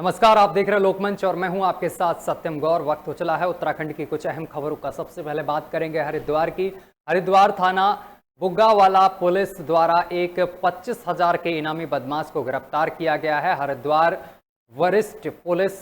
नमस्कार, आप देख रहे हैं लोकमंच और मैं हूं आपके साथ सत्यम गौर। वक्त हो चला है उत्तराखंड की कुछ अहम खबरों का। सबसे पहले बात करेंगे हरिद्वार की। हरिद्वार थाना बुग्गावाला पुलिस द्वारा एक 25,000 के इनामी बदमाश को गिरफ्तार किया गया है। हरिद्वार वरिष्ठ पुलिस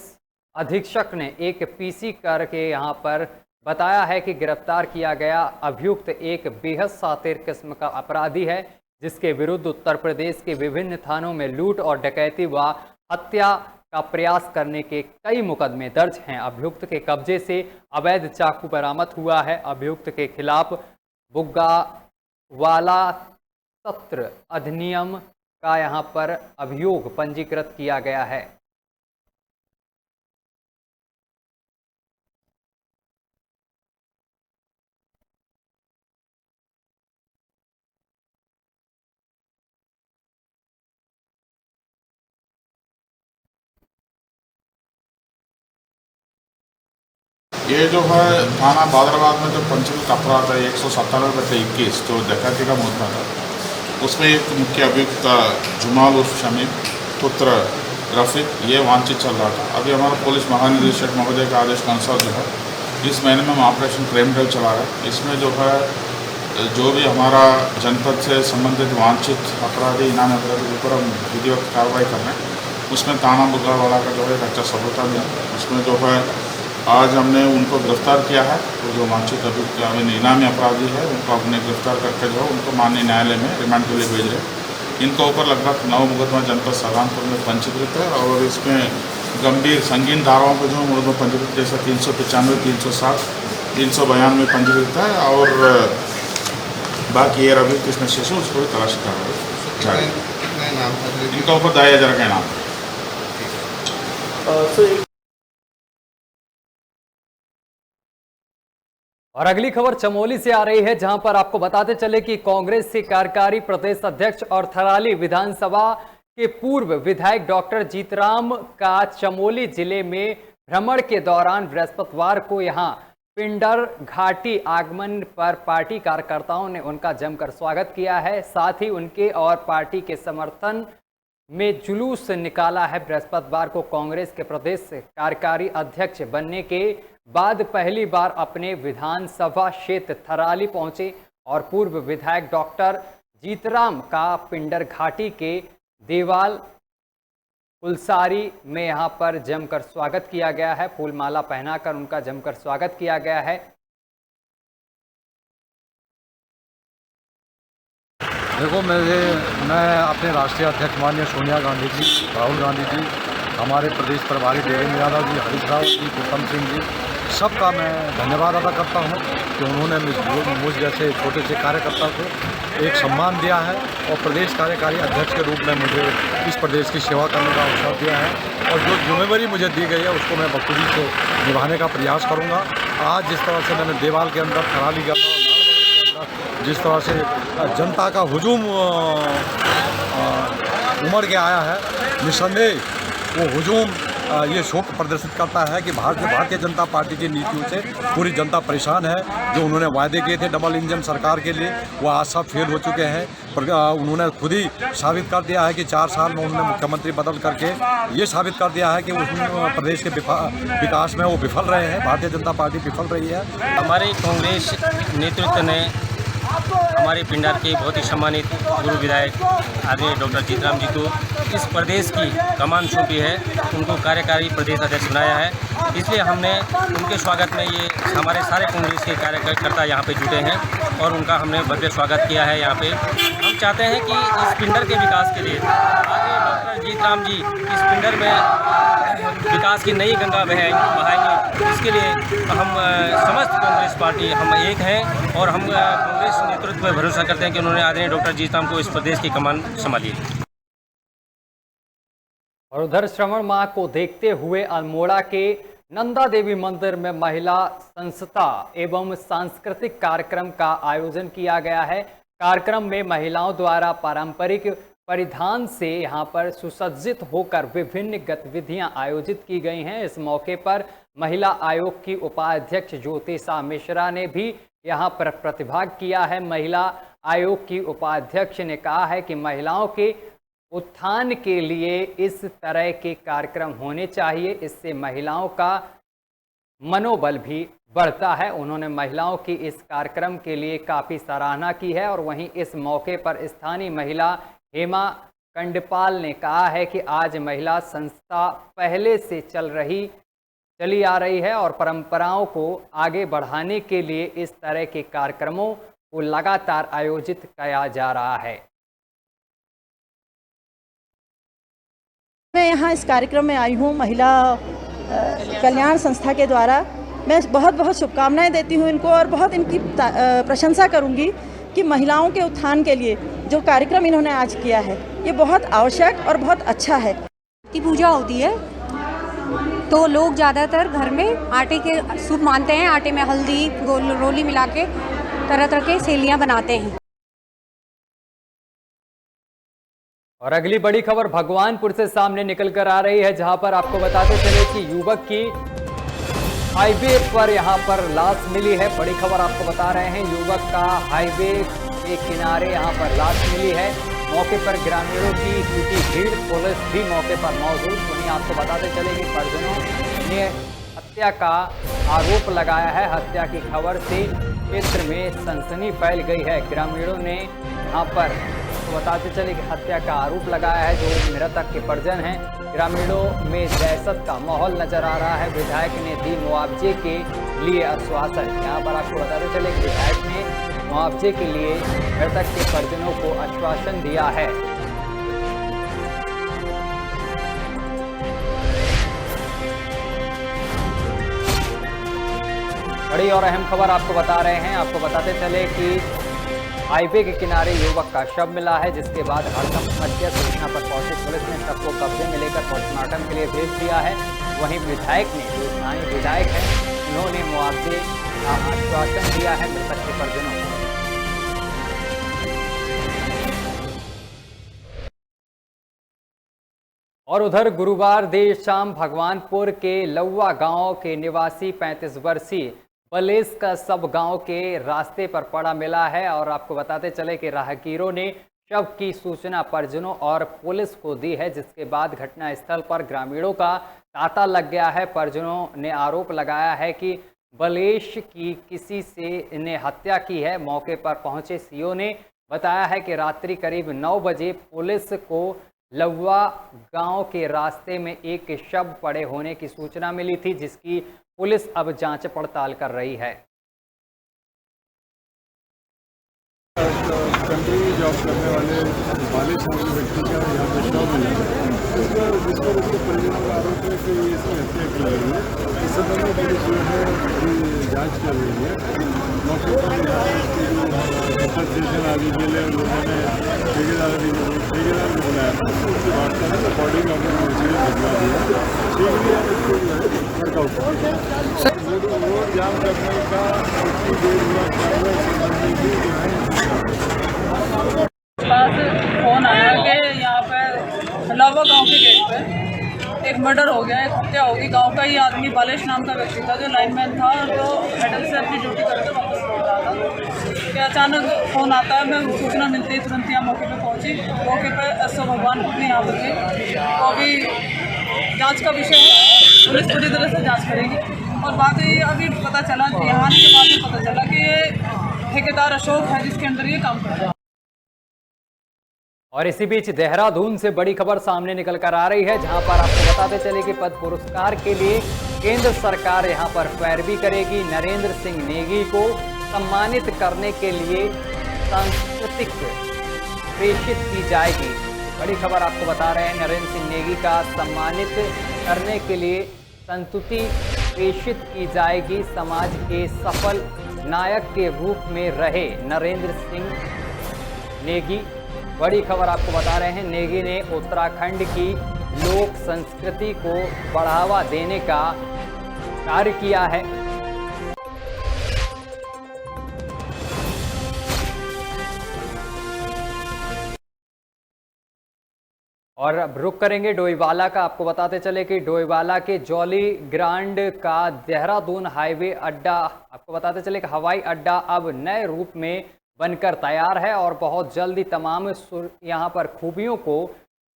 अधीक्षक ने एक पीसी करके यहां पर बताया है कि गिरफ्तार किया गया अभियुक्त एक बेहद शातिर किस्म का अपराधी है, जिसके विरुद्ध उत्तर प्रदेश के विभिन्न थानों में लूट और डकैती व हत्या का प्रयास करने के कई मुकदमे दर्ज हैं। अभियुक्त के कब्जे से अवैध चाकू बरामद हुआ है। अभियुक्त के खिलाफ बुग्गावाला सत्र अधिनियम का यहां पर अभियोग पंजीकृत किया गया है। ये जो है थाना बादराबाद में जो पंजीकृत अपराध है 197/21 जो डकैती का मुकदमा था, उसमें एक मुख्य अभियुक्त जुमाल उर्फ शमीम पुत्र रफीक ये वांछित चल रहा था। अभी हमारा पुलिस महानिदेशक महोदय के आदेश के अनुसार जो है इस महीने में हम ऑपरेशन क्राइम ड्राइव चला रहे हैं। इसमें जो है जो भी हमारा जनपद से संबंधित वांछित अपराधी इनामी अपराधी के ऊपर हम विधिवत कार्रवाई कर रहे हैं। उसमें थाना बुग्गावाला का जो है एक अच्छा सबूता मिला। उसमें जो है आज हमने उनको गिरफ्तार किया है। तो जो वांछित अभियुक्त इनामी अपराधी है उनको हमने गिरफ्तार करके जो उनको माननीय न्यायालय में रिमांड के लिए भेज रहे हैं। इनके ऊपर लगभग 9 मुकदमा जनपद सहारनपुर में पंजीकृत है और इसमें गंभीर संगीन धाराओं पर जो मुकदमा पंजीकृत जैसे 395, 360, 392 पंजीकृत है और बाकी ये अभियुक्त कृष्ण शिशु उसको भी तलाश कर रहे हैं। इनका ऊपर 10,000 का इनाम। और अगली खबर चमोली से आ रही है, जहां पर आपको बताते चले कि कांग्रेस के कार्यकारी प्रदेश अध्यक्ष और थराली विधानसभा के पूर्व विधायक डॉक्टर जीतराम का चमोली जिले में भ्रमण के दौरान बृहस्पतिवार को यहां पिंडर घाटी आगमन पर पार्टी कार्यकर्ताओं ने उनका जमकर स्वागत किया है। साथ ही उनके और पार्टी के समर्थन में जुलूस निकाला है। बृहस्पतिवार को कांग्रेस के प्रदेश कार्यकारी अध्यक्ष बनने के बाद पहली बार अपने विधानसभा क्षेत्र थराली पहुंचे और पूर्व विधायक डॉक्टर जीतराम का पिंडर घाटी के देवाल कुलसारी में यहां पर जमकर स्वागत किया गया है। फूलमाला पहनाकर उनका जमकर स्वागत किया गया है। देखो, मैं अपने राष्ट्रीय अध्यक्ष माननीय सोनिया गांधी जी, राहुल गांधी जी, हमारे प्रदेश प्रभारी देवेंद्र यादव जी, हरीश राव जी, गौतम सिंह जी, सबका मैं धन्यवाद अदा करता हूं कि उन्होंने मुझ जैसे छोटे से कार्यकर्ता को एक सम्मान दिया है और प्रदेश कार्यकारी अध्यक्ष के रूप में मुझे इस प्रदेश की सेवा करने का अवसर दिया है और जो जिम्मेवारी मुझे दी गई है उसको मैं बखूबी से निभाने का प्रयास करूँगा। आज जिस तरह से मैंने देवाल के अंदर, थराली के अंदर, जिस तरह से जनता का हुजूम उमड़ के आया है, निस्संदेह वो हुजूम ये शोक प्रदर्शित करता है कि भारतीय जनता पार्टी की नीतियों से पूरी जनता परेशान है। जो उन्होंने वायदे किए थे डबल इंजन सरकार के लिए, वो आज सब फेल हो चुके हैं। उन्होंने खुद ही साबित कर दिया है कि 4 साल में उन्होंने मुख्यमंत्री बदल करके ये साबित कर दिया है कि उस प्रदेश के विकास में वो विफल रहे हैं। भारतीय जनता पार्टी विफल रही है। हमारे कांग्रेस नेतृत्व ने हमारे पिंडर के बहुत ही सम्मानित पूर्व विधायक आदरणीय डॉक्टर जीतराम जी को इस प्रदेश की कमान सौंपी है, उनको कार्यकारी प्रदेश अध्यक्ष बनाया है। इसलिए हमने उनके स्वागत में ये हमारे सारे कांग्रेस के कार्यकर्ता यहाँ पे जुटे हैं और उनका हमने भव्य स्वागत किया है। यहाँ पे हम चाहते हैं कि इस पिंडर के विकास के लिए आगे डॉक्टर जीतराम जी इस पिंडर में विकास की नई गंगा बहाएंगे। इसके लिए हम समस्त कांग्रेस पार्टी हम एक हैं और हम कांग्रेस नेतृत्व पर भरोसा करते हैं कि उन्होंने आदरणीय डॉक्टर जीतराम को इस प्रदेश की कमान संभाली है। और उधर श्रावण माह को देखते हुए अल्मोड़ा के नंदा देवी मंदिर में महिला संस्था एवं सांस्कृतिक कार्यक्रम का आयोजन किया गया है। कार्यक्रम में महिलाओं द्वारा पारंपरिक परिधान से यहां पर सुसज्जित होकर विभिन्न गतिविधियां आयोजित की गई हैं। इस मौके पर महिला आयोग की उपाध्यक्ष ज्योतिषा मिश्रा ने भी यहां पर प्रतिभाग किया है। महिला आयोग की उपाध्यक्ष ने कहा है कि महिलाओं के उत्थान के लिए इस तरह के कार्यक्रम होने चाहिए। इससे महिलाओं का मनोबल भी बढ़ता है। उन्होंने महिलाओं की इस कार्यक्रम के लिए काफ़ी सराहना की है। और वहीं इस मौके पर स्थानीय महिला हेमा कंडपाल ने कहा है कि आज महिला संस्था पहले से चली आ रही है और परंपराओं को आगे बढ़ाने के लिए इस तरह के कार्यक्रमों को लगातार आयोजित किया जा रहा है। मैं यहाँ इस कार्यक्रम में आई हूँ महिला कल्याण संस्था के द्वारा। मैं बहुत बहुत शुभकामनाएं देती हूँ इनको और बहुत इनकी प्रशंसा करूँगी कि महिलाओं के उत्थान के लिए जो कार्यक्रम इन्होंने आज किया है ये बहुत आवश्यक और बहुत अच्छा है। की पूजा होती है तो लोग ज़्यादातर घर में आटे के शुभ मानते हैं। आटे में हल्दी रोली मिला के तरह तरह के सेलियाँ बनाते हैं। और अगली बड़ी खबर भगवानपुर से सामने निकल कर आ रही है, जहां पर आपको बताते चले कि युवक की हाईवे पर यहां पर लाश मिली है। बड़ी खबर आपको बता रहे हैं, युवक का हाईवे के किनारे यहां पर लाश मिली है। मौके पर ग्रामीणों की जुटी भीड़, पुलिस भी मौके पर मौजूद। वहीं आपको बताते चले कि परिजनों ने हत्या का आरोप लगाया है। हत्या की खबर से क्षेत्र में सनसनी फैल गई है। ग्रामीणों ने यहाँ पर बताते चले कि हत्या का आरोप लगाया है। जो मृतक के परिजन हैं, ग्रामीणों में दहशत का माहौल नजर आ रहा है। विधायक ने दी मुआवजे के लिए आश्वासन। यहाँ पर आपको बताते चले कि विधायक ने मुआवजे के लिए मृतक के परिजनों को आश्वासन दिया है। बड़ी और अहम खबर आपको बता रहे हैं। आपको बताते चले कि हाईवे के किनारे युवक का शव मिला है, जिसके बाद हड़कंप मच गया। सूचना पर पहुंची पुलिस ने शव को कब्जे में लेकर पोस्टमार्टम के लिए भेज दिया है। वहीं विधायक ने, जो स्थानीय विधायक हैं, उन्होंने मुआवजे का आश्वासन दिया है मृतक के परिजनों को। और उधर गुरुवार देर शाम भगवानपुर के लौवा गांव के निवासी 35 वर्षीय बलेस का शव गांव के रास्ते पर पड़ा मिला है। और आपको बताते चले कि राहगीरों ने शव की सूचना परिजनों और पुलिस को दी है, जिसके बाद घटनास्थल पर ग्रामीणों का तांता लग गया है। परिजनों ने आरोप लगाया है कि बलेश की किसी से ने हत्या की है। मौके पर पहुंचे सीओ ने बताया है कि रात्रि करीब 9 बजे पुलिस को लौवा गांव के रास्ते में एक शव पड़े होने की सूचना मिली थी, जिसकी पुलिस अब जांच पड़ताल कर रही है। कंट्री जॉब करने वाले व्यक्ति का यहाँ पे शव मिला, जिस पर उसके परिजनों का आरोप है कि इसमें हत्या की गई है। इस संबंध में पुलिस जो है अभी जाँच कर रही है। मौके पर स्टेशन आदि के लिए लोगों ने ठेकेदार को बुलाया था, उससे बात करने तो बॉडी में अपने भिजवा दिया। वर्कआउट रोड जाम करने का उसकी देर पास फोन आया कि यहाँ पे लौवा गांव के गेट पे एक मर्डर हो गया, एक हत्या होगी। गांव का ही आदमी बालेश नाम का व्यक्ति था, जो लाइनमैन था, जो मेडल से अपनी ड्यूटी करके वापस लौट रहा था कि अचानक फ़ोन आता है। मैं सूचना मिलती है तुरंत यहाँ मौके पे पहुँची। मौके पर एसओ भगवानपुर ने यहाँ पर थी। तो अभी जांच का विषय है, पुलिस पूरी तरह से जांच करेगी। और बात ये अभी पता चला, यहाँ आने के बाद में पता चला कि ये ठेकेदार अशोक है, जिसके अंदर ये काम कर रहा है। और इसी बीच देहरादून से बड़ी खबर सामने निकल कर आ रही है, जहां पर आपको बताते चले कि पद्म पुरस्कार के लिए केंद्र सरकार यहां पर पैरवी करेगी। नरेंद्र सिंह नेगी को सम्मानित करने के लिए सांस्कृतिक प्रेषित की जाएगी। बड़ी खबर आपको बता रहे हैं, नरेंद्र सिंह नेगी का सम्मानित करने के लिए संस्तुति प्रेषित की जाएगी। समाज के सफल नायक के रूप में रहे नरेंद्र सिंह नेगी। बड़ी खबर आपको बता रहे हैं, नेगी ने उत्तराखंड की लोक संस्कृति को बढ़ावा देने का कार्य किया है। और अब रुक करेंगे डोईवाला का। आपको बताते चले कि डोईवाला के जॉली ग्रांड का देहरादून हाईवे अड्डा, आपको बताते चले कि हवाई अड्डा अब नए रूप में बनकर तैयार है और बहुत जल्दी तमाम यहाँ पर खूबियों को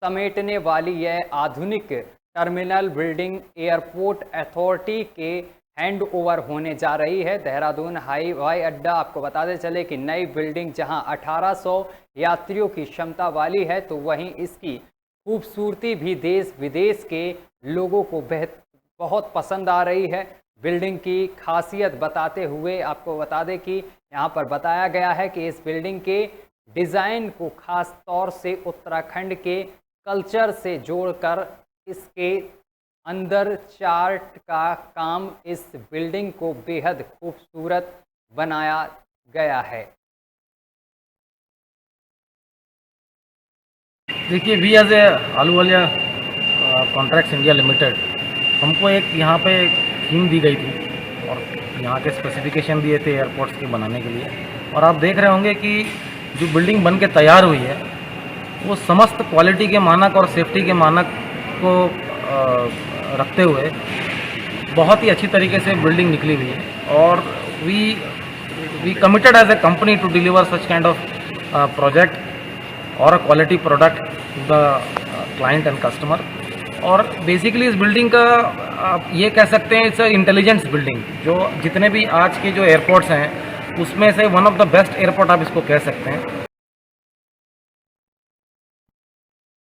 समेटने वाली यह आधुनिक टर्मिनल बिल्डिंग एयरपोर्ट अथॉरिटी के हैंड ओवर होने जा रही है। देहरादून हवाई अड्डा, आपको बताते चले कि नई बिल्डिंग जहां 1800 यात्रियों की क्षमता वाली है, तो वहीं इसकी खूबसूरती भी देश विदेश के लोगों को बहुत पसंद आ रही है। बिल्डिंग की खासियत बताते हुए आपको बता दें कि यहाँ पर बताया गया है कि इस बिल्डिंग के डिज़ाइन को खास तौर से उत्तराखंड के कल्चर से जोड़कर इसके अंदर चार्ट का काम इस बिल्डिंग को बेहद खूबसूरत बनाया गया है। देखिए, we as A Ahluwalia contracts India limited, हमको एक यहाँ पे थीम दी गई थी और यहाँ के स्पेसिफिकेशन दिए थे एयरपोर्ट्स के बनाने के लिए। और आप देख रहे होंगे कि जो बिल्डिंग बन के तैयार हुई है वो समस्त क्वालिटी के मानक और सेफ्टी के मानक को रखते हुए बहुत ही अच्छी तरीके से बिल्डिंग निकली हुई है। और we committed as a company to deliver such kind of project और a quality product to the client and customer. और बेसिकली इस बिल्डिंग का आप ये कह सकते हैं इट्स अ इंटेलिजेंस बिल्डिंग, जो जितने भी आज के जो एयरपोर्ट्स हैं उसमें से one of the best airport आप इसको कह सकते हैं।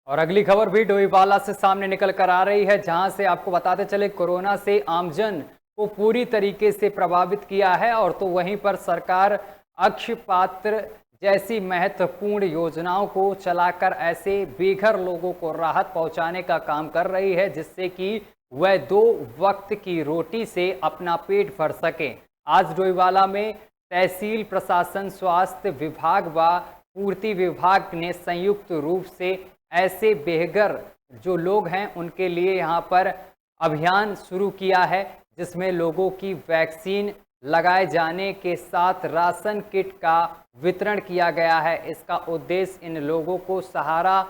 और अगली खबर भी डोईवाला से सामने निकल कर आ रही है, जहां से आपको बताते चले कोरोना से आमजन को पूरी तरीके से प्रभावित किया है। और तो वहीं पर सरकार अक्षयपात्र जैसी महत्वपूर्ण योजनाओं को चलाकर ऐसे बेघर लोगों को राहत पहुंचाने का काम कर रही है, जिससे कि वह 2 वक्त की रोटी से अपना पेट भर सकें। आज डोईवाला में तहसील प्रशासन, स्वास्थ्य विभाग व पूर्ति विभाग ने संयुक्त रूप से ऐसे बेघर जो लोग हैं उनके लिए यहां पर अभियान शुरू किया है, जिसमें लोगों की वैक्सीन लगाए जाने के साथ राशन किट का वितरण किया गया है। इसका उद्देश्य इन लोगों को सहारा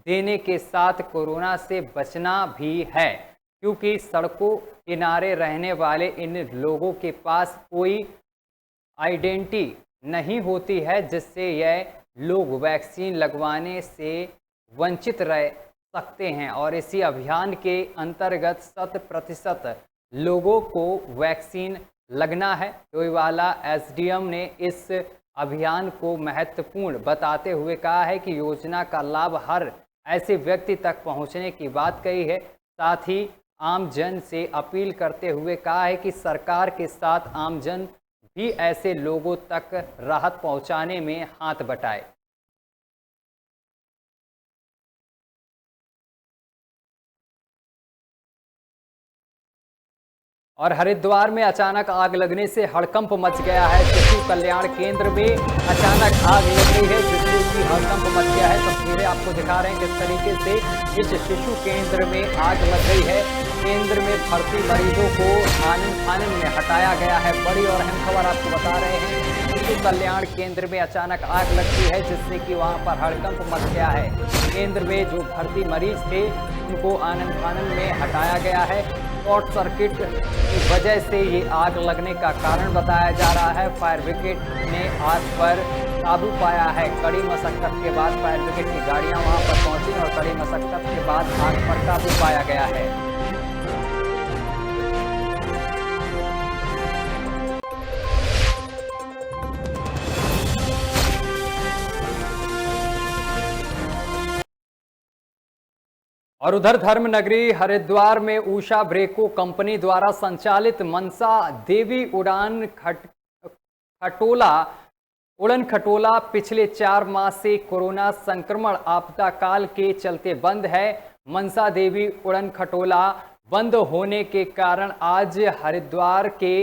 देने के साथ कोरोना से बचना भी है, क्योंकि सड़कों किनारे रहने वाले इन लोगों के पास कोई आइडेंटिटी नहीं होती है, जिससे यह लोग वैक्सीन लगवाने से वंचित रह सकते हैं। और इसी अभियान के अंतर्गत 100% लोगों को वैक्सीन लगना है। डोईवाला एसडीएम ने इस अभियान को महत्वपूर्ण बताते हुए कहा है कि योजना का लाभ हर ऐसे व्यक्ति तक पहुंचने की बात कही है। साथ ही आम जन से अपील करते हुए कहा है कि सरकार के साथ आम जन भी ऐसे लोगों तक राहत पहुंचाने में हाथ बटाए। और हरिद्वार में अचानक आग लगने से हड़कंप मच गया है। शिशु कल्याण केंद्र में अचानक आग लग गई है, जिससे कि हड़कंप मच गया है। तस्वीरें आपको दिखा रहे हैं किस तरीके से इस शिशु केंद्र में आग लग गई है। केंद्र में भर्ती मरीजों को आनन में हटाया गया है। बड़ी और अहम खबर आपको बता रहे हैं, शिशु कल्याण केंद्र में अचानक आग लगती है, जिससे कि वहां पर हड़कंप मच गया है। केंद्र में जो भर्ती मरीज थे उनको आनन में हटाया गया है। शॉर्ट सर्किट की वजह से ये आग लगने का कारण बताया जा रहा है। फायर ब्रिगेड ने आग पर काबू पाया है। कड़ी मशक्कत के बाद फायर ब्रिगेड की गाड़ियां वहां पर पहुंची और कड़ी मशक्कत के बाद आग पर काबू पाया गया है। और उधर धर्म नगरी हरिद्वार में उषा ब्रेको कंपनी द्वारा संचालित मनसा देवी उड़ान खटोला पिछले 4 माह से कोरोना संक्रमण आपदा काल के चलते बंद है। मनसा देवी उड़न खटोला बंद होने के कारण आज हरिद्वार के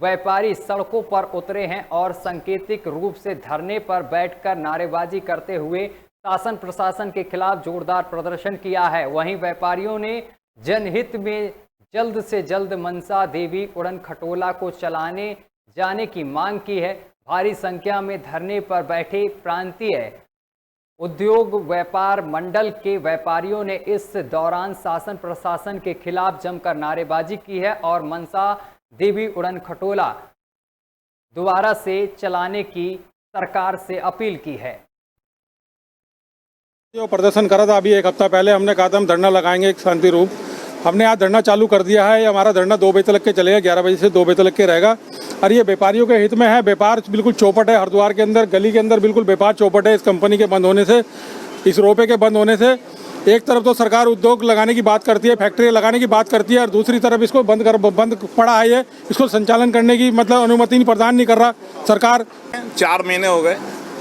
व्यापारी सड़कों पर उतरे हैं और सांकेतिक रूप से धरने पर बैठकर नारेबाजी करते हुए शासन प्रशासन के खिलाफ जोरदार प्रदर्शन किया है। वहीं व्यापारियों ने जनहित में जल्द से जल्द मनसा देवी उड़न खटोला को चलाने जाने की मांग की है। भारी संख्या में धरने पर बैठे प्रांतीय उद्योग व्यापार मंडल के व्यापारियों ने इस दौरान शासन प्रशासन के खिलाफ जमकर नारेबाजी की है और मनसा देवी उड़न खटोला दोबारा से चलाने की सरकार से अपील की है। जो प्रदर्शन करा था अभी एक हफ्ता पहले, हमने कहा था हम धरना लगाएंगे एक शांति रूप। हमने आज धरना चालू कर दिया है। हमारा धरना 2 बजे तक के चलेगा, 11 बजे से 2 बजे तक के रहेगा। और ये व्यापारियों के हित में है। व्यापार बिल्कुल चौपट है, हरिद्वार के अंदर गली के अंदर बिल्कुल व्यापार चौपट है। इस कंपनी के बंद होने से, इस रोपे के बंद होने से एक तरफ तो सरकार उद्योग लगाने की बात करती है, फैक्ट्री लगाने की बात करती है, और दूसरी तरफ इसको बंद पड़ा है। ये इसको संचालन करने की मतलब अनुमति नहीं प्रदान नहीं कर रहा सरकार। 4 महीने हो गए,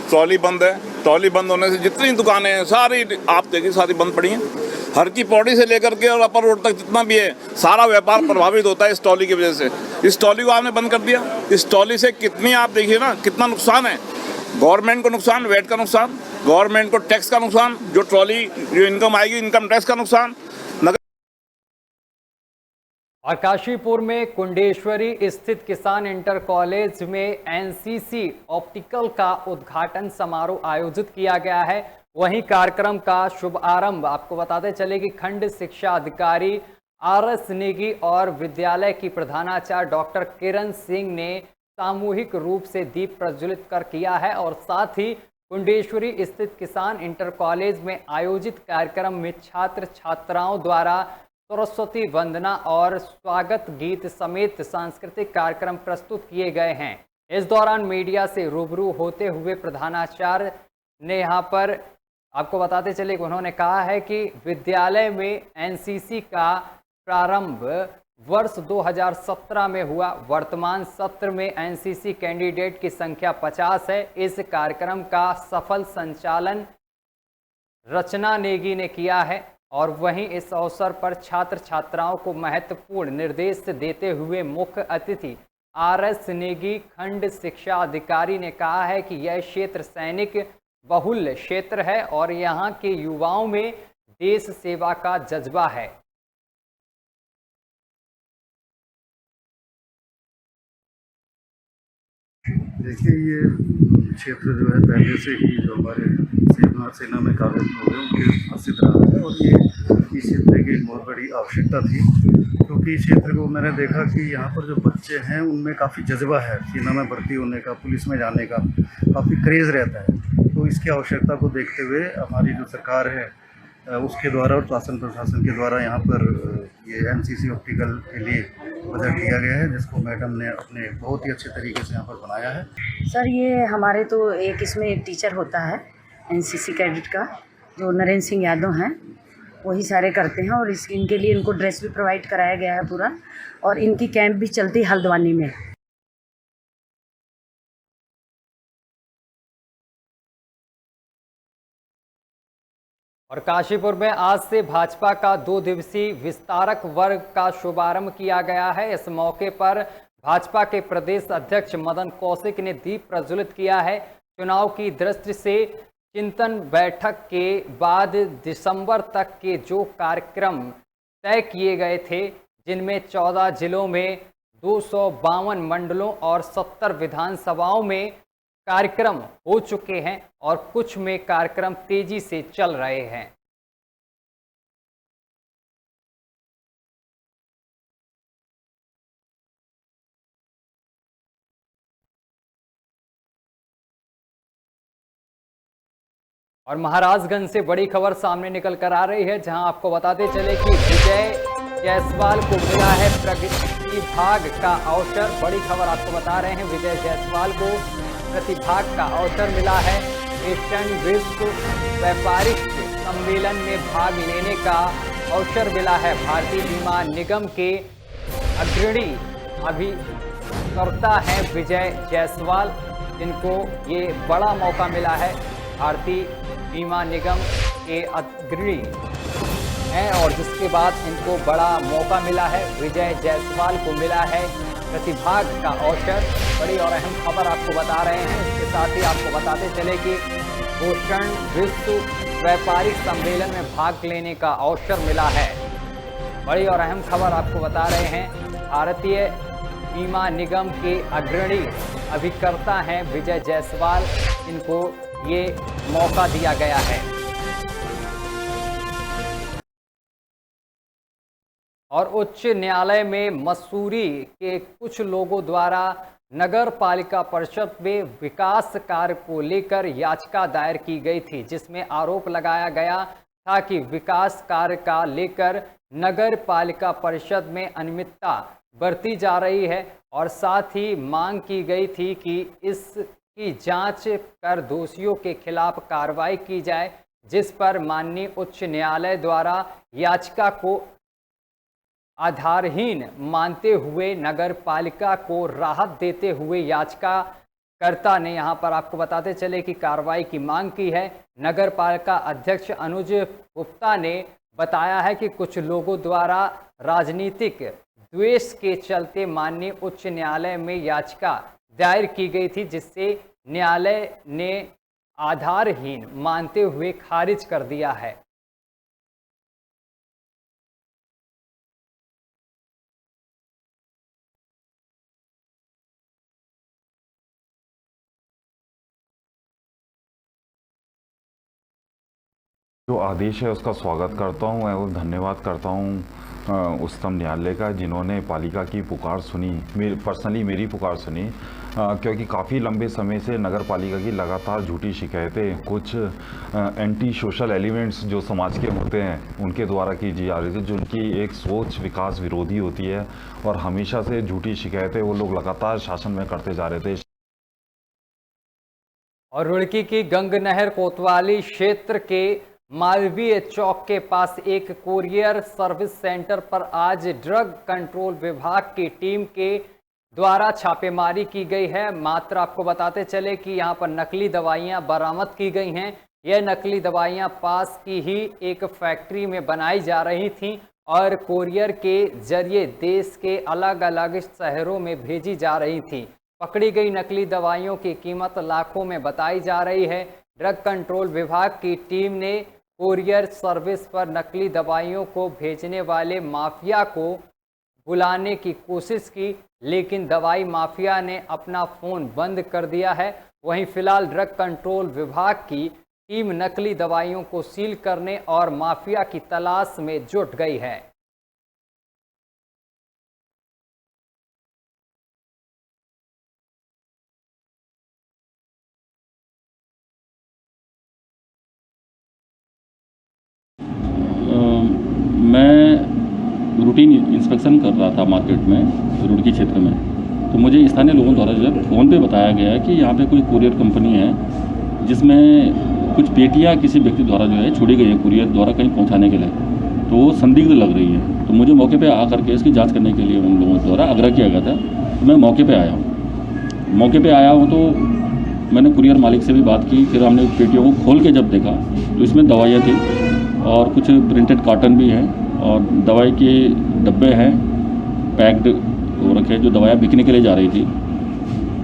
ट्रॉली बंद है। ट्रॉली बंद होने से जितनी दुकानें हैं सारी आप देखिए सारी बंद पड़ी हैं। हर की पौड़ी से लेकर के और अपर रोड तक जितना भी है सारा व्यापार प्रभावित होता है इस ट्रॉली की वजह से। इस ट्रॉली को आपने बंद कर दिया। इस ट्रॉली से कितनी आप देखिए ना कितना नुकसान है। गवर्नमेंट को नुकसान, वैट का नुकसान, गवर्नमेंट को टैक्स का नुकसान, जो ट्रॉली जो इनकम आएगी इनकम टैक्स का नुकसान। और काशीपुर में कुंडेश्वरी स्थित किसान इंटर कॉलेज में एनसीसी ऑप्टिकल का उद्घाटन समारोह आयोजित किया गया है। वहीं कार्यक्रम का शुभारंभ आपको बताते चले कि खंड शिक्षा अधिकारी RS नेगी और विद्यालय की प्रधानाचार्य डॉक्टर किरण सिंह ने सामूहिक रूप से दीप प्रज्वलित कर किया है। और साथ ही कुंडेश्वरी स्थित किसान इंटर कॉलेज में आयोजित कार्यक्रम में छात्र छात्राओं द्वारा सरस्वती वंदना और स्वागत गीत समेत सांस्कृतिक कार्यक्रम प्रस्तुत किए गए हैं। इस दौरान मीडिया से रूबरू होते हुए प्रधानाचार्य ने यहाँ पर आपको बताते चले कि उन्होंने कहा है कि विद्यालय में एनसीसी का प्रारंभ वर्ष 2017 में हुआ। वर्तमान सत्र में एनसीसी कैंडिडेट की संख्या 50 है। इस कार्यक्रम का सफल संचालन रचना नेगी ने किया है। और वहीं इस अवसर पर छात्र छात्राओं को महत्वपूर्ण निर्देश देते हुए मुख्य अतिथि RS नेगी खंड शिक्षा अधिकारी ने कहा है कि यह क्षेत्र सैनिक बहुल क्षेत्र है और यहाँ के युवाओं में देश सेवा का जज्बा है। देखिए ये क्षेत्र जो है पहले से ही जो हमारे सेना में कार्यरत लोग हैं उनके प्रसिद्ध रहा है। और ये इस क्षेत्र की एक बहुत बड़ी आवश्यकता थी, क्योंकि इस क्षेत्र को मैंने देखा कि यहाँ पर जो बच्चे हैं उनमें काफ़ी जज्बा है सेना में भर्ती होने का, पुलिस में जाने का काफ़ी क्रेज़ रहता है। तो इसकी आवश्यकता को देखते हुए हमारी जो सरकार है उसके द्वारा और शासन प्रशासन के द्वारा यहाँ पर ये एनसीसी ऑप्टिकल के लिए बजट दिया गया है, जिसको मैडम ने अपने बहुत ही अच्छे तरीके से यहाँ पर बनाया है। सर ये हमारे तो एक इसमें एक टीचर होता है एनसीसी कैडेट का, जो नरेंद्र सिंह यादव हैं, वही सारे करते हैं। और इनके लिए इनको ड्रेस भी प्रोवाइड कराया गया है पूरा। और इनकी कैंप भी चलती है हल्द्वानी में। और काशीपुर में आज से भाजपा का 2 दिवसीय विस्तारक वर्ग का शुभारंभ किया गया है। इस मौके पर भाजपा के प्रदेश अध्यक्ष मदन कौशिक ने दीप प्रज्वलित किया है। चुनाव की दृष्टि से चिंतन बैठक के बाद दिसंबर तक के जो कार्यक्रम तय किए गए थे, जिनमें 14 जिलों में 252 मंडलों और 70 विधानसभाओं में कार्यक्रम हो चुके हैं और कुछ में कार्यक्रम तेजी से चल रहे हैं। और महाराजगंज से बड़ी खबर सामने निकल कर आ रही है, जहां आपको बताते चले कि विजय जायसवाल को मिला है प्रतिभाग का अवसर। बड़ी खबर आपको बता रहे हैं, विजय जायसवाल को प्रतिभाग का अवसर मिला है। एशियन विश्व व्यापारिक सम्मेलन में भाग लेने का अवसर मिला है। भारतीय बीमा निगम के अग्रणी अभिकर्ता हैं विजय जायसवाल, जिनको ये बड़ा मौका मिला है। भारतीय बीमा निगम के अग्रणी हैं और जिसके बाद इनको बड़ा मौका मिला है। विजय जायसवाल को मिला है प्रतिभाग का अवसर। बड़ी और अहम खबर आपको बता रहे हैं। इसके साथ ही आपको बताते चले कि भूषण विश्व व्यापारिक सम्मेलन में भाग लेने का अवसर मिला है। बड़ी और अहम खबर आपको बता रहे हैं, भारतीय बीमा निगम के अग्रणी अभिकर्ता हैं विजय जायसवाल, इनको ये मौका दिया गया है। और उच्च न्यायालय में मसूरी के कुछ लोगों द्वारा नगर पालिका परिषद में विकास कार्य को लेकर याचिका दायर की गई थी, जिसमें आरोप लगाया गया था कि विकास कार्य का लेकर नगर पालिका परिषद में अनियमितता बरती जा रही है और साथ ही मांग की गई थी कि इसकी जांच कर दोषियों के खिलाफ कार्रवाई की जाए, जिस पर माननीय उच्च न्यायालय द्वारा याचिका को आधारहीन मानते हुए नगर पालिका को राहत देते हुए याचिकाकर्ता ने यहां पर आपको बताते चले कि कार्रवाई की मांग की है। नगर पालिका अध्यक्ष अनुज गुप्ता ने बताया है कि कुछ लोगों द्वारा राजनीतिक द्वेष के चलते माननीय उच्च न्यायालय में याचिका दायर की गई थी, जिससे न्यायालय ने आधारहीन मानते हुए खारिज कर दिया है। जो आदेश है उसका स्वागत करता हूं और धन्यवाद करता हूं उच्चतम न्यायालय का, जिन्होंने पालिका की पुकार सुनी, पर्सनली मेरी पुकार सुनी, क्योंकि काफ़ी लंबे समय से नगर पालिका की लगातार झूठी शिकायतें कुछ एंटी सोशल एलिमेंट्स जो समाज के होते हैं उनके द्वारा की जा रही थी, जिनकी एक सोच विकास विरोधी होती है और हमेशा से झूठी शिकायतें वो लोग लगातार शासन में करते जा रहे थे। और रुड़की की गंगनहर कोतवाली क्षेत्र के मालवीय चौक के पास एक कुरियर सर्विस सेंटर पर आज ड्रग कंट्रोल विभाग की टीम के द्वारा छापेमारी की गई है। मात्र आपको बताते चले कि यहां पर नकली दवाइयां बरामद की गई हैं। यह नकली दवाइयां पास की ही एक फैक्ट्री में बनाई जा रही थीं और कुरियर के जरिए देश के अलग अलग शहरों में भेजी जा रही थीं। पकड़ी गई नकली दवाइयों की कीमत लाखों में बताई जा रही है। ड्रग कंट्रोल विभाग की टीम ने कुरियर सर्विस पर नकली दवाइयों को भेजने वाले माफिया को बुलाने की कोशिश की, लेकिन दवाई माफिया ने अपना फ़ोन बंद कर दिया है। वहीं फिलहाल ड्रग कंट्रोल विभाग की टीम नकली दवाइयों को सील करने और माफिया की तलाश में जुट गई है। मैं रूटीन इंस्पेक्शन कर रहा था मार्केट में, रुड़की क्षेत्र में, तो मुझे स्थानीय लोगों द्वारा जो है फ़ोन पे बताया गया कि यहाँ पे कोई कुरियर कंपनी है जिसमें कुछ पेटियाँ किसी व्यक्ति द्वारा जो है छोड़ी गई है कुरियर द्वारा कहीं पहुँचाने के लिए, तो वो संदिग्ध लग रही है। तो मुझे मौके पे आकर के इसकी जांच करने के लिए उन लोगों द्वारा आग्रह किया गया था। तो मैं मौके पे आया हूँ तो मैंने कुरियर मालिक से भी बात की। फिर हमने पेटियों को खोल के जब देखा तो इसमें दवाइयाँ थी और कुछ प्रिंटेड कार्टन भी हैं और दवाई के डब्बे हैं पैक्ड हो रखे, जो दवाइयाँ बिकने के लिए जा रही थी।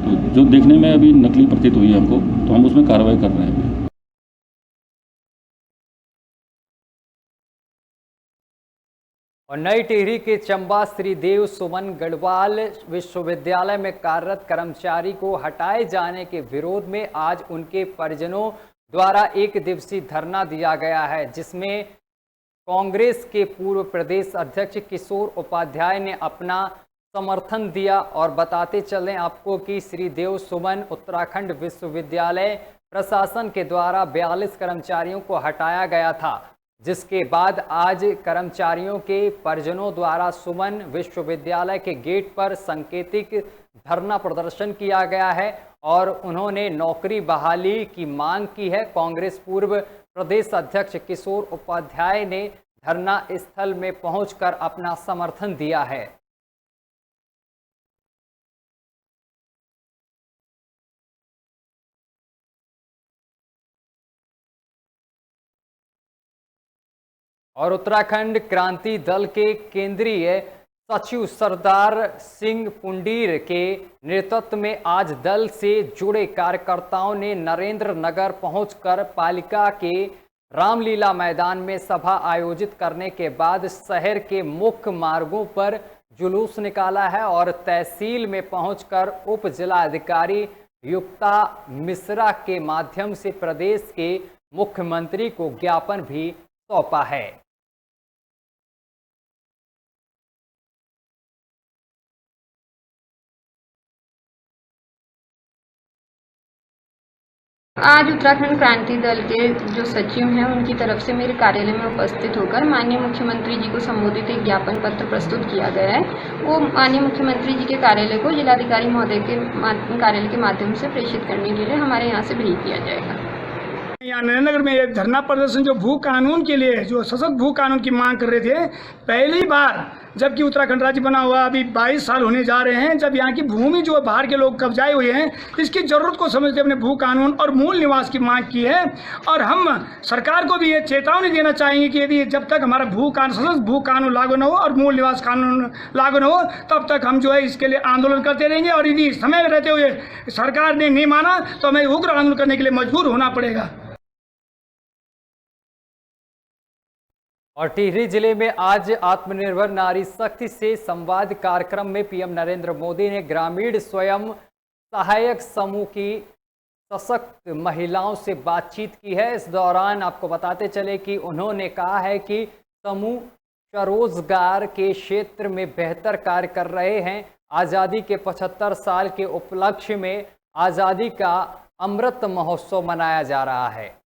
तो जो देखने में अभी नकली प्रतीत हुई है हमको, तो हम उसमें कार्रवाई कर रहे हैं। और नई टिहरी के चंबा श्री देव सुमन गढ़वाल विश्वविद्यालय में कार्यरत कर्मचारी को हटाए जाने के विरोध में आज उनके परिजनों द्वारा एक दिवसीय धरना दिया गया है, जिसमें कांग्रेस के पूर्व प्रदेश अध्यक्ष किशोर उपाध्याय ने अपना समर्थन दिया। और बताते चलें आपको कि श्री देव सुमन उत्तराखंड विश्वविद्यालय प्रशासन के द्वारा 42 कर्मचारियों को हटाया गया था, जिसके बाद आज कर्मचारियों के परिजनों द्वारा सुमन विश्वविद्यालय के गेट पर सांकेतिक धरना प्रदर्शन किया गया है और उन्होंने नौकरी बहाली की मांग की है। कांग्रेस पूर्व प्रदेश अध्यक्ष किशोर उपाध्याय ने धरना स्थल में पहुंचकर अपना समर्थन दिया है। और उत्तराखंड क्रांति दल के केंद्रीय सचिव सरदार सिंह पुंडीर के नेतृत्व में आज दल से जुड़े कार्यकर्ताओं ने नरेंद्र नगर पहुंचकर पालिका के रामलीला मैदान में सभा आयोजित करने के बाद शहर के मुख्य मार्गों पर जुलूस निकाला है और तहसील में पहुंचकर उप जिलाधिकारी युक्ता मिश्रा के माध्यम से प्रदेश के मुख्यमंत्री को ज्ञापन भी सौंपा है। आज उत्तराखंड क्रांति दल के जो सचिव हैं उनकी तरफ से मेरे कार्यालय में उपस्थित होकर माननीय मुख्यमंत्री जी को संबोधित एक ज्ञापन पत्र प्रस्तुत किया गया है। वो माननीय मुख्यमंत्री जी के कार्यालय को जिलाधिकारी महोदय के कार्यालय के माध्यम से प्रेषित करने के लिए हमारे यहाँ से भेज दिया जाएगा। यहाँ नरेंद्रनगर में एक धरना प्रदर्शन जो भू कानून के लिए जो सशक्त भू कानून की मांग कर रहे थे, पहली बार जबकि उत्तराखंड राज्य बना हुआ अभी 22 साल होने जा रहे हैं, जब यहाँ की भूमि जो बाहर के लोग कब्जाए हुए हैं, इसकी ज़रूरत को समझ के अपने भू कानून और मूल निवास की मांग की है। और हम सरकार को भी ये चेतावनी देना चाहेंगे कि यदि जब तक हमारा सशक्त भू कानून लागू न हो और मूल निवास कानून लागू न हो, तब तक हम जो है इसके लिए आंदोलन करते रहेंगे। और यदि समय रहते हुए सरकार ने नहीं माना तो हमें उग्र आंदोलन करने के लिए मजबूर होना पड़ेगा। और टिहरी जिले में आज आत्मनिर्भर नारी शक्ति से संवाद कार्यक्रम में पीएम नरेंद्र मोदी ने ग्रामीण स्वयं सहायक समूह की सशक्त महिलाओं से बातचीत की है। इस दौरान आपको बताते चले कि उन्होंने कहा है कि समूह स्वरोजगार के क्षेत्र में बेहतर कार्य कर रहे हैं। आज़ादी के 75 साल के उपलक्ष्य में आज़ादी का अमृत महोत्सव मनाया जा रहा है।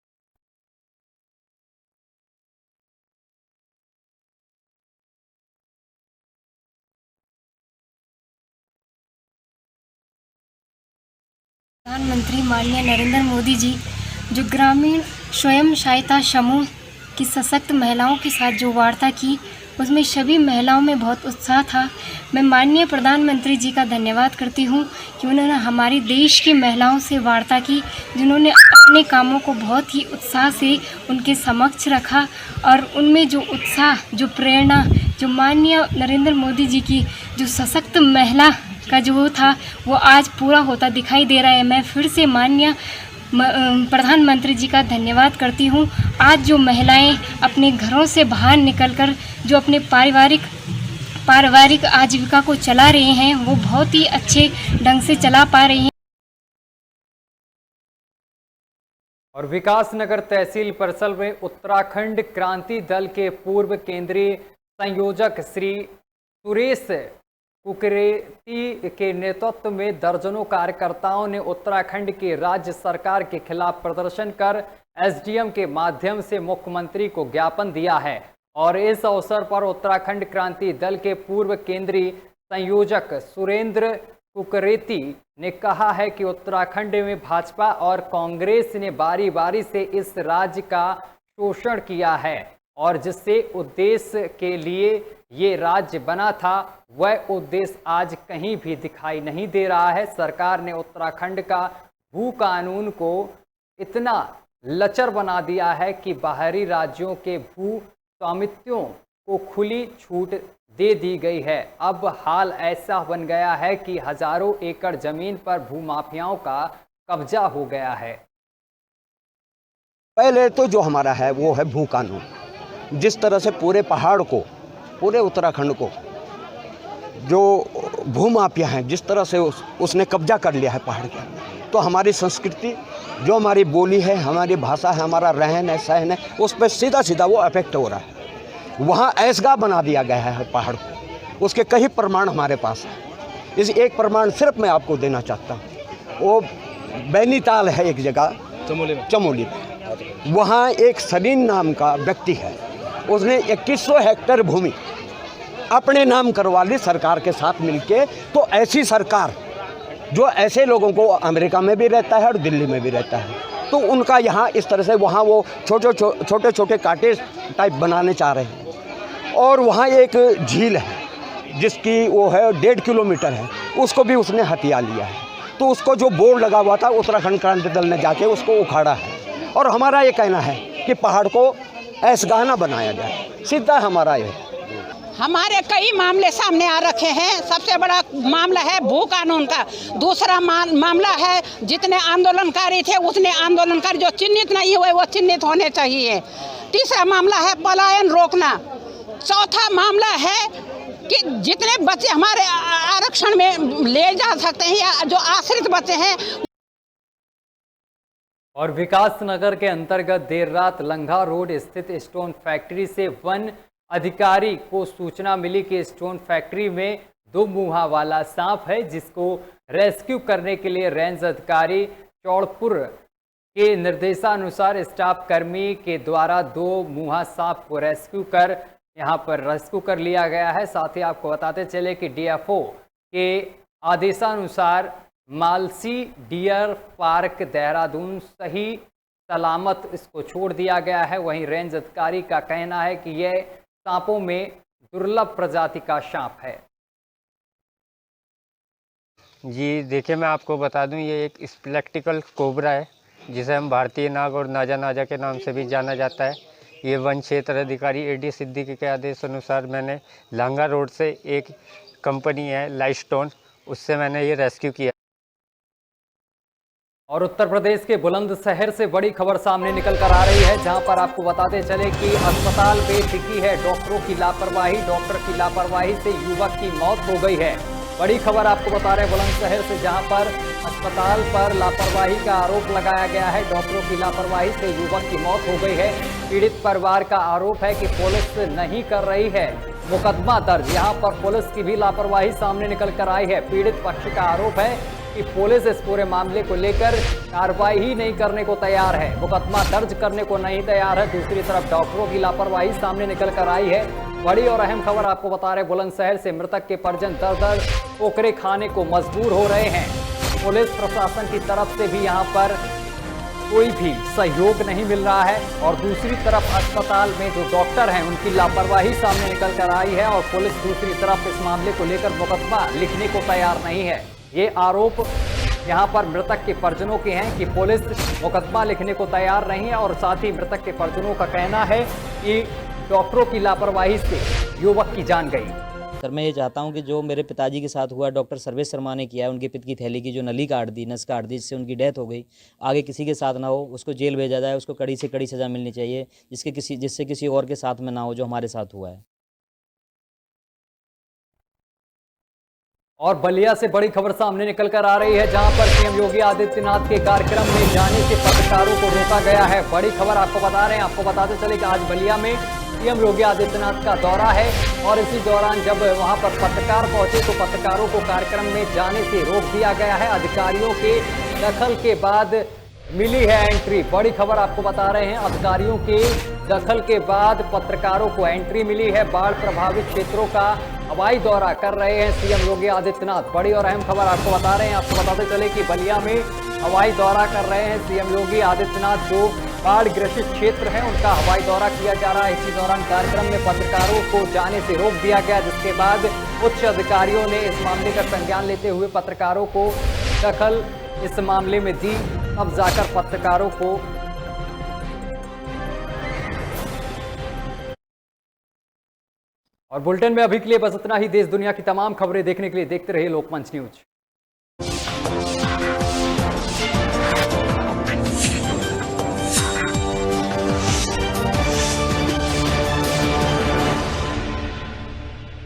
प्रधानमंत्री माननीय नरेंद्र मोदी जी जो ग्रामीण स्वयं सहायता समूह की सशक्त महिलाओं के साथ जो वार्ता की, उसमें सभी महिलाओं में बहुत उत्साह था। मैं माननीय प्रधानमंत्री जी का धन्यवाद करती हूँ कि उन्होंने हमारी देश की महिलाओं से वार्ता की, जिन्होंने अपने कामों को बहुत ही उत्साह से उनके समक्ष रखा और उनमें जो उत्साह, जो प्रेरणा, जो माननीय नरेंद्र मोदी जी की जो सशक्त महिला का जो था वो आज पूरा होता दिखाई दे रहा है। मैं फिर से माननीय प्रधानमंत्री जी का धन्यवाद करती हूँ। आज जो महिलाएं अपने घरों से बाहर निकलकर जो अपने पारिवारिक आजीविका को चला रही हैं, वो बहुत ही अच्छे ढंग से चला पा रही हैं। और विकासनगर तहसील परिसर में उत्तराखंड क्रांति दल के पूर्व केंद्रीय संयोजक श्री सुरेश कुकरेती के नेतृत्व में दर्जनों कार्यकर्ताओं ने उत्तराखंड की राज्य सरकार के खिलाफ प्रदर्शन कर एसडीएम के माध्यम से मुख्यमंत्री को ज्ञापन दिया है। और इस अवसर पर उत्तराखंड क्रांति दल के पूर्व केंद्रीय संयोजक सुरेंद्र कुकरेती ने कहा है कि उत्तराखंड में भाजपा और कांग्रेस ने बारी बारी से इस राज्य का शोषण किया है और जिससे उद्देश्य के लिए ये राज्य बना था, वह उद्देश्य आज कहीं भी दिखाई नहीं दे रहा है। सरकार ने उत्तराखंड का भू कानून को इतना लचर बना दिया है कि बाहरी राज्यों के भू स्वामित्वों को खुली छूट दे दी गई है। अब हाल ऐसा बन गया है कि हजारों एकड़ जमीन पर भूमाफियाओं का कब्जा हो गया है। पहले तो जो हमारा है वो है भू कानून। जिस तरह से पूरे पहाड़ को, पूरे उत्तराखंड को जो भूमाफिया हैं, जिस तरह से उसने कब्जा कर लिया है पहाड़ के अंदर, तो हमारी संस्कृति, जो हमारी बोली है, हमारी भाषा है, हमारा रहन है, सहन है, उस पर सीधा सीधा वो अफेक्ट हो रहा है। वहाँ ऐसगाह बना दिया गया है पहाड़ को। उसके कई प्रमाण हमारे पास हैं। इस एक प्रमाण सिर्फ मैं आपको देना चाहता हूँ। वो बैनीताल है एक जगह, चमोली में। वहाँ एक सलीम नाम का व्यक्ति है, उसने 2100 हेक्टेयर भूमि अपने नाम करवा ली सरकार के साथ मिलके। तो ऐसी सरकार जो ऐसे लोगों को अमेरिका में भी रहता है और दिल्ली में भी रहता है, तो उनका यहाँ इस तरह से वहाँ वो छोटे छोटे कांटे टाइप बनाने चाह रहे हैं। और वहाँ एक झील है जिसकी वो है 1.5 किलोमीटर है, उसको भी उसने हथिया लिया है। तो उसको जो बोर्ड लगा हुआ था, उत्तराखंड क्रांति दल ने जाके उसको उखाड़ा है। और हमारा ये कहना है कि पहाड़ को ऐसगाह ना बनाया जाए, सीधा हमारा ये। हमारे कई मामले सामने आ रखे हैं। सबसे बड़ा मामला है भू कानून का। दूसरा मामला है जितने आंदोलनकारी थे उतने आंदोलनकारी जो चिन्हित नहीं हुए वो चिन्हित होने चाहिए। तीसरा मामला है पलायन रोकना। चौथा मामला है कि जितने बच्चे हमारे आरक्षण में ले जा सकते हैं या जो आश्रित बच्चे हैं। और विकासनगर के अंतर्गत देर रात लंघा रोड स्थित स्टोन फैक्ट्री से वन अधिकारी को सूचना मिली कि स्टोन फैक्ट्री में 2 मुँहा वाला सांप है, जिसको रेस्क्यू करने के लिए रेंज अधिकारी चौड़पुर के निर्देशानुसार स्टाफ कर्मी के द्वारा 2 मुहा सांप को रेस्क्यू कर लिया गया है। साथ ही आपको बताते चले कि डीएफओ के आदेशानुसार मालसी डियर पार्क देहरादून सही सलामत इसको छोड़ दिया गया है। वहीं रेंज अधिकारी का कहना है कि यह सांपों में दुर्लभ प्रजाति का सांप है। जी देखिए, मैं आपको बता दूं, ये एक स्प्लेक्टिकल कोबरा है जिसे हम भारतीय नाग और नाजा के नाम से भी जाना जाता है। ये वन क्षेत्र अधिकारी एडी सिद्दीकी के आदेश अनुसार मैंने लांगा रोड से एक कंपनी है लाइस्टोन, उससे मैंने ये रेस्क्यू किया। और उत्तर प्रदेश के बुलंदशहर से बड़ी खबर सामने निकल कर आ रही है, जहां पर आपको बताते चले कि अस्पताल में टिकी है डॉक्टरों की लापरवाही। डॉक्टर की लापरवाही से युवक की मौत हो गई है। बड़ी खबर आपको बता रहे हैं बुलंदशहर से, जहां पर अस्पताल पर लापरवाही का आरोप लगाया गया है। डॉक्टरों की लापरवाही से युवक की मौत हो गई है। पीड़ित परिवार का आरोप है कि पुलिस नहीं कर रही है मुकदमा दर्ज। यहां पर पुलिस की भी लापरवाही सामने निकल कर आई है। पीड़ित पक्ष का आरोप है कि पुलिस इस पूरे मामले को लेकर कार्रवाई ही नहीं करने को तैयार है, मुकदमा दर्ज करने को नहीं तैयार है। दूसरी तरफ डॉक्टरों की लापरवाही सामने निकल कर आई है। बड़ी और अहम खबर आपको बता रहे बुलंदशहर से, मृतक के परिजन दर ठोकरे खाने को मजबूर हो रहे हैं। पुलिस प्रशासन की तरफ से भी यहां पर कोई भी सहयोग नहीं मिल रहा है और दूसरी तरफ अस्पताल में जो डॉक्टर हैं उनकी लापरवाही सामने निकल कर आई है और पुलिस दूसरी तरफ इस मामले को लेकर मुकदमा लिखने को तैयार नहीं है। ये आरोप यहां पर मृतक के परिजनों के हैं कि पुलिस मुकदमा लिखने को तैयार नहीं है और साथ ही मृतक के परिजनों का कहना है कि डॉक्टरों की लापरवाही से युवक की जान गई। सर, मैं ये चाहता हूं कि जो मेरे पिताजी के साथ हुआ, डॉक्टर सर्वेश शर्मा ने किया है, उनके पित्त की थैली की जो नली काट दी, नस काट दी, जिससे उनकी डेथ हो गई, आगे किसी के साथ ना हो, उसको जेल भेजा जाए, उसको कड़ी से कड़ी सज़ा मिलनी चाहिए, जिससे किसी और के साथ में ना हो जो हमारे साथ हुआ है। और बलिया से बड़ी खबर सामने निकल कर आ रही है, जहां पर सीएम योगी आदित्यनाथ के कार्यक्रम में जाने से पत्रकारों को रोका गया है। बड़ी खबर आपको बता रहे हैं, आपको बताते चले कि आज बलिया में सीएम योगी आदित्यनाथ का दौरा है और इसी दौरान जब वहां पर पत्रकार पहुंचे तो पत्रकारों को कार्यक्रम में जाने से रोक दिया गया है। अधिकारियों के दखल के बाद मिली है एंट्री। बड़ी खबर आपको बता रहे हैं, अधिकारियों के दखल के बाद पत्रकारों को एंट्री मिली है। बाढ़ प्रभावित क्षेत्रों का हवाई दौरा कर रहे हैं सीएम योगी आदित्यनाथ। बड़ी और अहम खबर आपको बता रहे हैं, आपको बताते चले कि बलिया में हवाई दौरा कर रहे हैं सीएम योगी आदित्यनाथ। जो बाढ़ ग्रसित क्षेत्र है उनका हवाई दौरा किया जा रहा है। इसी दौरान कार्यक्रम में पत्रकारों को जाने से रोक दिया गया, जिसके बाद उच्च अधिकारियों ने इस मामले का संज्ञान लेते हुए पत्रकारों को दखल इस मामले में दी। अब जाकर पत्रकारों को और बुलेटिन में अभी के लिए बस इतना ही। देश दुनिया की तमाम खबरें देखने के लिए देखते रहिए लोकमंच न्यूज।